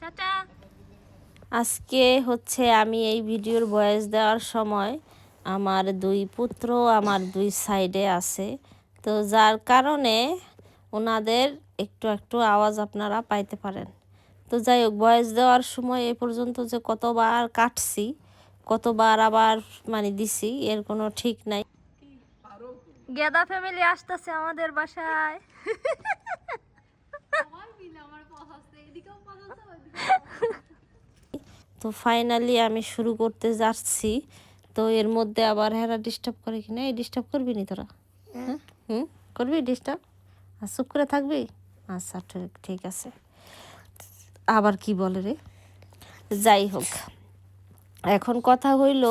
Tata. আজকে হচ্ছে আমি এই ভিডিওর ভয়েস দেওয়ার সময় আমার দুই পুত্র আমার দুই সাইডে আছে, তো যার কারণে ওনাদের একটু একটু আওয়াজ আপনারা পাইতে পারেন। তো যাই হোক, ভয়েস দেওয়ার সময় এ পর্যন্ত যে কতবার কাটছি, কতবার আবার দিছি, এর কোনো ঠিক নাই। গেদা ফ্যামিলি আসতেছে আমাদের বাসায়। তো ফাইনালি আমি শুরু করতে যাচ্ছি। তো এর মধ্যে আবার হেরা ডিস্টার্ব করে কিনা, এই ডিস্টার্ব করবি নি তোরা? হ্যাঁ, করবি ডিস্টার্ব? আর চুপ করে থাকবি? আচ্ছা ঠিক আছে। আবার কি বলে রে? যাই হোক, এখন কথা হইল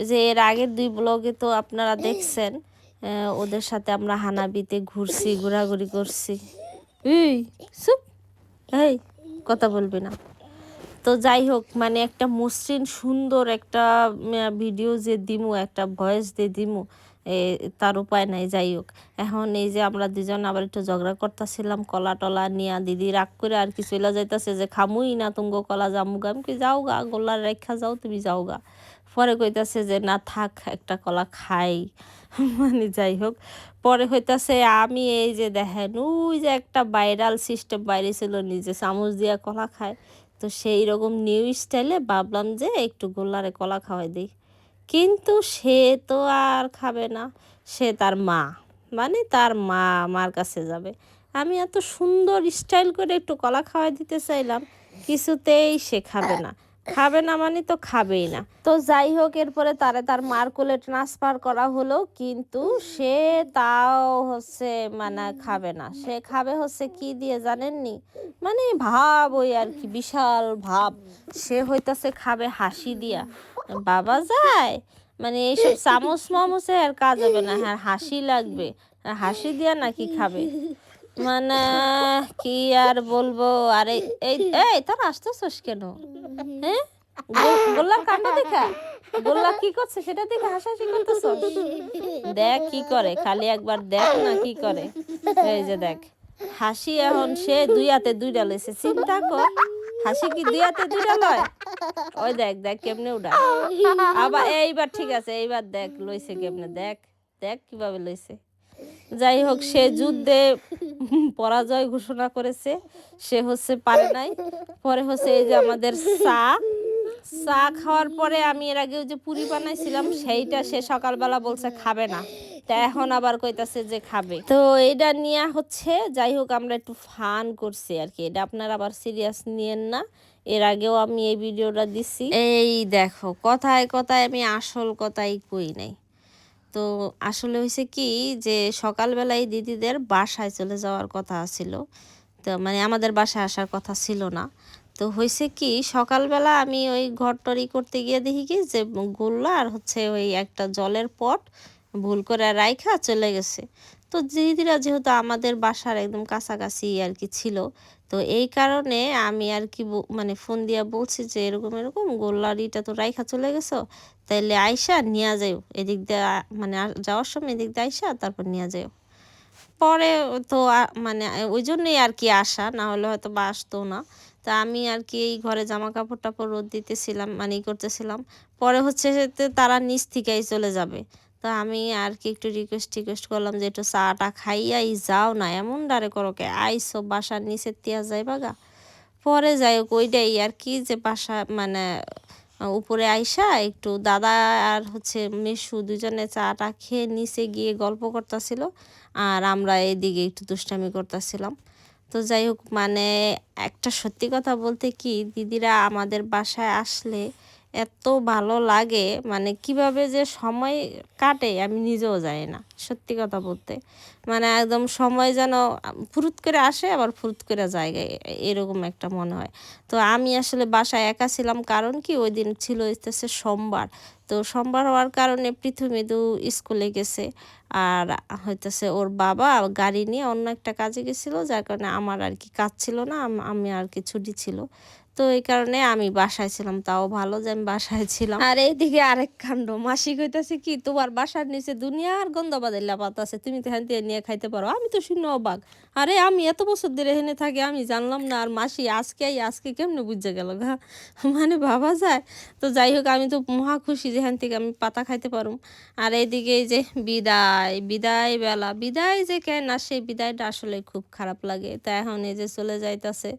যে এর আগের দুই ব্লগে তো আপনারা দেখছেন, ওদের সাথে আমরা হানাবিতে ঘুরছি, ঘোরাঘুরি করছি। এই চুপ, এই কথা বলবি না। তো যাই হোক, একটা মসৃণ সুন্দর একটা ভিডিও যে দিমু, একটা ভয়েস দিয়ে দিমু, তার উপায় নাই। যাই হোক, এখন এই যে আমরা দুজন আবার একটু ঝগড়া করতেছিলাম কলা টলা নিয়ে। দিদি রাগ করে আর কি চলে যাইতেছে যে খামুই না তুমগো কলা জামুগা। আমি কি যাও গা, গোল্লার রেখা যাও, তুমি যাও গা। পরে কইতাছে যে না থাক, একটা কলা খাই। যাই হোক, পরে হইতাছে আমি এই যে দেখেন ওই যে একটা ভাইরাল সিস্টেম বাইরে ছিল, নিজে চামচ দিয়া কলা খায়। তো সেই রকম নিউ স্টাইলে ভাবলাম যে একটু গোল্লারে কলা খাওয়াই দিই, কিন্তু সে তো আর খাবে না। সে তার মা, তার মা আমার কাছে যাবে। আমি এত সুন্দর স্টাইল করে একটু কলা খাওয়াই দিতে চাইলাম, কিছুতেই সে খাবে না। খাবে না তো খাবেই না। তো যাই হোক, এরপরে তার মার কোলে ট্রান্সফার করা হলো, কিন্তু সে তাও হচ্ছে খাবে না। সে খাবে হচ্ছে কি দিয়ে জানেননি? ভাব, ওই আর কি বিশাল ভাব। সে হইতাছে খাবে হাসি দিয়া। বাবা যায়, এইসব চামচ মামচে আর কাজ হবে না, হ্যাঁ হাসি লাগবে। হাসি দিয়া নাকি খাবে, কি আর বলবো। আরে এই এই তোর আসতেছস কেন? হ্যাঁ, গোল্লার কাণ্ড দেখা, গোল্লা কি করছে সেটা দেখে হাসাহাসি করতেছস? দেখ কি করে, খালি একবার দেখ না কি করে। এই যে দেখ হাসি, এখন সে দুই হাতে দুইটা লইছে, চিন্তা কর। হাসি কি দুই হাতে দুইটা লয়? ওই দেখ দেখ কেমনে উড়ায়। আবার এইবার ঠিক আছে, এইবার দেখ লইছে কেমনে, দেখ দেখ কিভাবে লইছে। যাই হোক, সে যুদ্ধে পরাজয় ঘোষণা করেছে, সে হচ্ছে পারে নাই। পরে হচ্ছে এই যে আমাদের চা খাওয়ার পরে আমি এর আগে যে পুরি বানাইছিলাম সেইটা সে সকালবেলা বলছে খাবে না, তা এখন আবার কইতাছে যে খাবে। তো এটা নিয়ে হচ্ছে, যাই হোক আমরা একটু ফান করছি আর কি, এটা আপনারা আবার সিরিয়াস নিয়েন না। এর আগেও আমি এই ভিডিওটা দিছি। এই দেখো, কথায় কথায় আমি আসল কথাই কই নাই। তো আসলে হয়েছে কি, যে সকালবেলায় দিদিদের বাসায় চলে যাওয়ার কথা ছিল। তো আমাদের বাসায় আসার কথা ছিল না। তো হয়েছে কি, সকালবেলা আমি ওই ঘর টরি করতে গিয়ে দেখি কি যে গোল্লা আর হচ্ছে ওই একটা জলের পট ভুল করে রাইখা চলে গেছে। তো দিদিরা যেহেতু আমাদের বাসার একদম কাছাকাছি আর কি ছিল, তো এই কারণে আমি আর কি ফোন দিয়া বলছি যে এরকম এরকম গোল্লারিটা তো রাইখা চলে গেছো, তাইলে আইসা নিয়ে যাও, এদিক দিয়ে যাওয়ার সময় এদিক দিয়ে আইসা তারপর নিয়ে যাও। পরে তো ওই জন্যই আর কি আসা, না হলে হয়তো বা আসতো না। তা আমি আর কি এই ঘরে জামা কাপড় টাপড় রোদ দিতেছিলাম, করতেছিলাম। পরে হচ্ছে তারা নিচ থেকেই চলে যাবে। তো আমি আর কি একটু রিকোয়েস্ট করলাম যে একটু চাটা খাইয়াই যাও না, এমন ডারে করো কে, আইসো বাসার নিচের তিয়া যাই বাগা। পরে যাই হোক, ওইটাই আর কি যে বাসা উপরে আইসা একটু দাদা আর হচ্ছে মেশু দুজনে চাটা খেয়ে নিচে গিয়ে গল্প করতেছিল, আর আমরা এদিকে একটু দুষ্টামি করতেছিলাম। তো যাই হোক, একটা সত্যি কথা বলতে কি, দিদিরা আমাদের বাসায় আসলে এত ভালো লাগে, কিভাবে যে সময় কাটে আমি নিজেও জানি না, সত্যি কথা বলতে। একদম সময় যেন ফুরুত করে আসে আবার ফুরুত করে যায়, এরকম একটা মনে হয়। তো আমি আসলে বাসায় একা ছিলাম, কারণ কি ওই দিন ছিল হচ্ছে সোমবার। তো সোমবার হওয়ার কারণে পৃথিবী তো স্কুলে গেছে, আর হইতেছে ওর বাবা গাড়ি নিয়ে অন্য একটা কাজে গেছিলো, যার কারণে আমার আর কি কাজ ছিল না, আমি আর কি ছুটি ছিল। তো এই কারণে আমি বাসায় ছিলাম, তাও ভালো যে আমি বাসায় ছিলাম। আর এইদিকে আরেক কাণ্ড, মাসি কইতাছে কি তোমার বাসার নিচে দুনিয়ার গন্ধ বাজাইলা পাতা আছে, তুমি তো হ্যান দিয়ে নিয়ে খাইতে পারো। আমি তো শুনে অবাক, আরে আমি এত বছর ধরে এখানে থাকি, আমি জানলাম না, আর মাসি আজকে কেমনে বুঝে গেল গা, মানে ভাবা যায়। তো যাই হোক, আমি তো মহা খুশি যে এখান থেকে আমি পাতা খাইতে পারুম। আর এইদিকে এই যে বিদায় বেলা, বিদায় যে কেন আসে, বিদায়টা আসলে খুব খারাপ লাগে। তা এখন এই যে চলে যাইতাছে,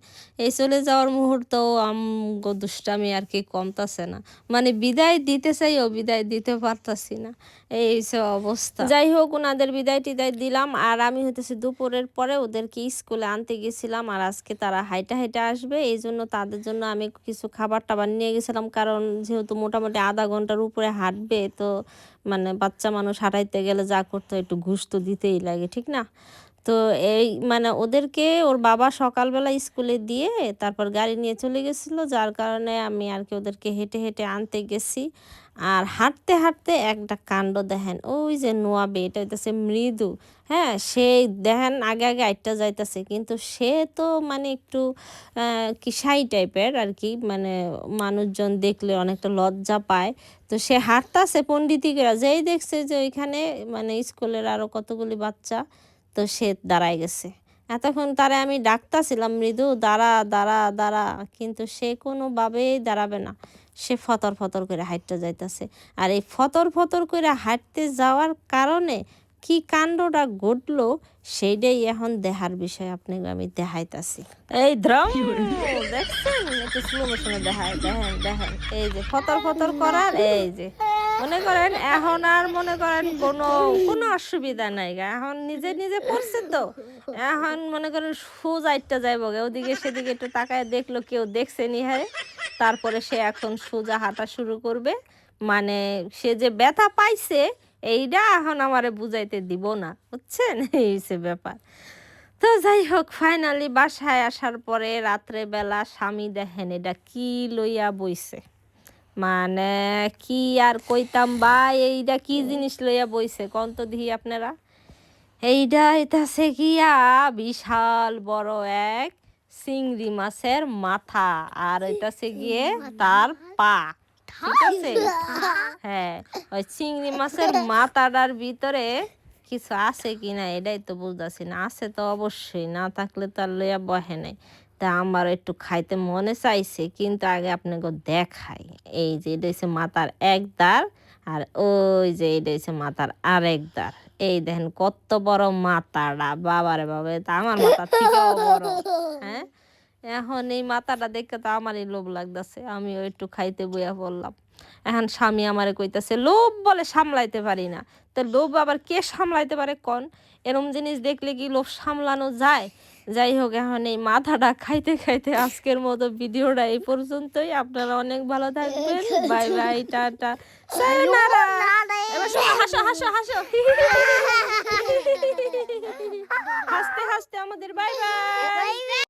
এই চলে যাওয়ার মুহূর্ত আমগো দুষ্টামি আর কি কমতাছে না, মানে বিদায় দিতে চাই ও বিদায় দিতে পারতাছি না, এই সব অবস্থা। যাই হোক, ওনাদের বিদায় টিদায় দিলাম। আর আমি হইতেছে দুপুরের পরে ওদেরকে স্কুলে আনতে গেছিলাম, আর আজকে তারা হাইটা হাইটা আসবে, এই জন্য তাদের জন্য আমি কিছু খাবার টাবার নিয়ে গেছিলাম, কারণ যেহেতু মোটামুটি আধা ঘন্টার উপরে হাঁটবে, তো মানে বাচ্চা মানুষ হাঁটাইতে গেলে যা করতে হয় একটু ঘুষ তো দিতেই লাগে, ঠিক না? তো এই মানে ওদেরকে ওর বাবা সকালবেলা স্কুলে দিয়ে তারপর গাড়ি নিয়ে চলে গেছিলো, যার কারণে আমি আর কি ওদেরকে হেঁটে হেঁটে আনতে গেছি। আর হাঁটতে হাঁটতে একটা কাণ্ড দেখেন, ওই যে নোয়াবে, এটা হইতেছে মৃদু, হ্যাঁ, সেই দেখেন আগে আগে আইটটা যাইতেছে, কিন্তু সে তো মানে একটু কি শাই টাইপের আর কি, মানে মানুষজন দেখলে অনেকটা লজ্জা পায়। তো সে হাঁটতাছে পণ্ডিতি করে, যেই দেখছে যে ওইখানে মানে স্কুলের আরও কতগুলি বাচ্চা, তো সে দাঁড়ায় গেছে। এতক্ষণ তারে আমি ডাকতাছিলাম, মৃদু দাঁড়া দাঁড়া দাঁড়া, কিন্তু সে কোনোভাবেই দাঁড়াবে না, সে ফতর ফতর করে হাঁটতে যাইতেছে। আর এই ফতর ফতর করে হাঁটতে যাওয়ার কারণে কি কাণ্ডটা ঘটলো সেইটাই এখন দেখার বিষয়, আপনাকে আমি দেখাইতাছি। এই দ্রম দেখছেন, একটু স্লো মোশনে দেখায়, দেখেন দেখেন, এই যে ফতর ফতর করার, এই যে মনে করেন এখন আর মনে করেন কোনো কোনো অসুবিধা নাই গা, এখন নিজে নিজে পড়ছে তো, এখন মনে করেন সোজা আইটটা যাইব গে, ওদিকে সেদিকে একটু তাকায় দেখলো কেউ দেখছে নি, হ্যাঁ, তারপরে সে এখন সোজা হাঁটা শুরু করবে। মানে সে যে ব্যথা পাইছে এইটা এখন আমারে বুঝাইতে দিব না, বুঝছেন, এই সে ব্যাপার। তো যাই হোক, ফাইনালি বাসায় আসার পরে রাত্রে বেলা স্বামী দেখেন এটা কি লইয়া বইছে, মানে কি আর কইতাম ভাই, এইটা কি জিনিস লইয়া বইছে কোন তো দিহি আপনারা। এইটা হইতাছে গিয়া বিশাল বড় এক চিংড়ি মাছের মাথা, আর হইতাছে গিয়ে তার পা, ঠিক আছে? হ্যাঁ, ওই চিংড়ি মাছের মাথাটার ভিতরে কিছু আছে কিনা এটাই তো বুঝতেছি না, আছে তো অবশ্যই, না থাকলে তো আর লইয়া বহে নাই। তা আমার একটু খাইতে মনে চাইছে, কিন্তু আগে আপনাকে দেখাই। এই যে এটা হচ্ছে মাথার এক দাঁড়, আর ওই যে এটা হচ্ছে মাথার আরেক দাঁড়। এই দেখেন কত বড় মাথাটা, বাবারে বাবা, তা আমার মাথার থেকেও বড়। হ্যাঁ, এখন এই মাথাটা দেখে তো আমারই লোভ লাগতেছে, আমিও একটু খাইতে বইয়া পড়লাম। এখন স্বামী আমারে কইতাছে লোভ বলে সামলাইতে পারি না, তো লোভ আবার কে সামলাইতে পারে কোন? এরম জিনিস দেখলে কি লোভ সামলানো যায়? যাই হোক, এখন এই মাথাটা খাইতে খাইতে আজকের মতো ভিডিওটা এই পর্যন্তই। আপনারা অনেক ভালো থাকবেন, বাই বাই, টাটা, সায়োনারা। এবার শোনো, হাসো হাসো হাসো, হাসতে হাসতে আমাদের বাই বাই।